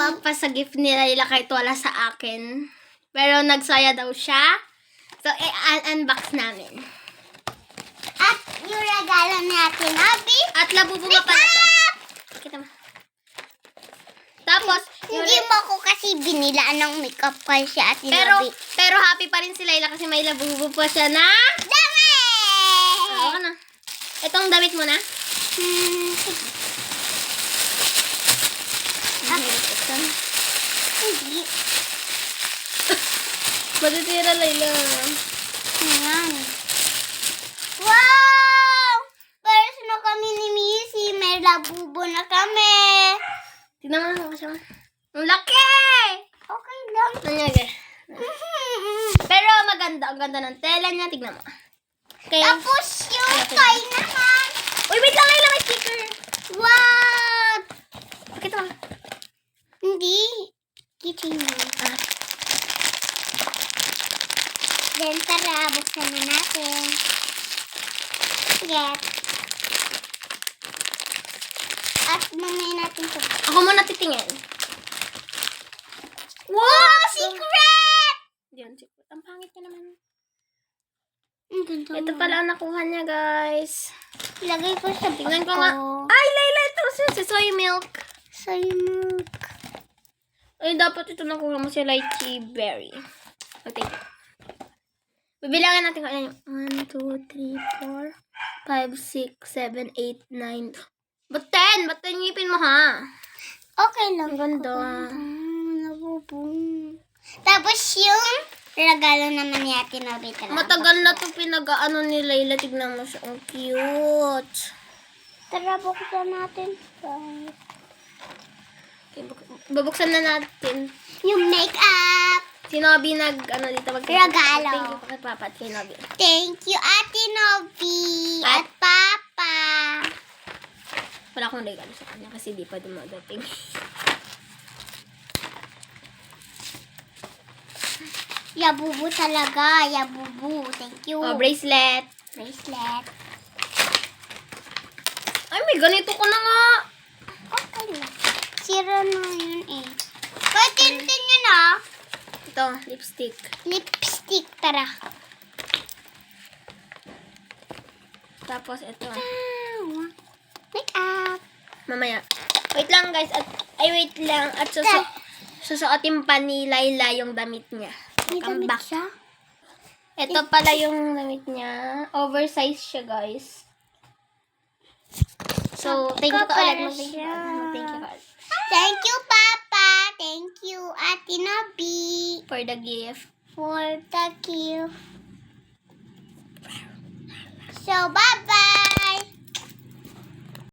Papa sa gift ni Layla kahit wala sa akin. Pero nagsaya daw siya. So, unbox namin. At yung regalo natin, Abi. At labubo pa pala to. Kita mo. Tapos, Hindi mo ako kasi binilaan ng makeup kasi Ate Nabi. pero happy pa rin si Layla kasi may labubo pa siya na. Dami! Ka na. Itong damit mo na. Hindi. Matitira, Layla. Ayan. Wow! Pares na kami ni Missy. May labubo na kami. Tignan mo siya. Ang laki! Okay lang. Nangyari. Pero maganda. Ang ganda ng tela niya. Tignan mo. Okay. Tapos yung toy naman. Uy, wait lang, Layla. May sticker. What? Pakita mo. Hindi. Kitchen mo. Then, tara, buksan na natin. Yes. At mamaya natin ito. Ako muna titingin. Wow! Secret! Diyan, secret. Ang pangit niya naman. Ang ganda Ito mo. pala ang nakuha niya, guys. Ilagay ko sa Tingnan bag ko nga. Ay, Layla, ito si soy milk. Soy milk. Ay, dapat ito nakuha mo si lychee berry. Okay. Bibilangan natin kung ano yung 1, 2, 3, 4, 5, 6, 7, 8, 9. Ba't 10? Ba't 10 ngipin mo, ha? Okay lang. Ang ganda. Nabubong. Tapos yung regalo naman ni Ate Nabi. Matagal na to pinag-ano ni Layla. Tignan mo siya. Ang cute. Tara, buksan natin. Okay, babuksan na natin. Yung makeup. Si Nobby ano dito. Regalo. Thank you kay Papa at kay Nobby. Thank you, Ate Nobi. At Papa. Wala akong regalo sa kanya kasi di pa dumadating. Yabubu talaga. Yabubu. Thank you. Oh, bracelet. Bracelet. Ay, may ganito ko na nga. Okay lang. Sira na yun eh. Pwede din yun ah. Ito, lipstick. Lipstick. Tara. Tapos ito. Makeup. Mamaya. Wait lang guys. Wait lang. At susuotin pa ni Layla yung damit niya. May damit Comeback. siya? Ito pala yung damit niya. Oversize siya guys. So, thank you ka ulit. Thank you ka ulit. Thank you, Papa. Thank you, Ate Nabi. For the gift. For the gift. So, bye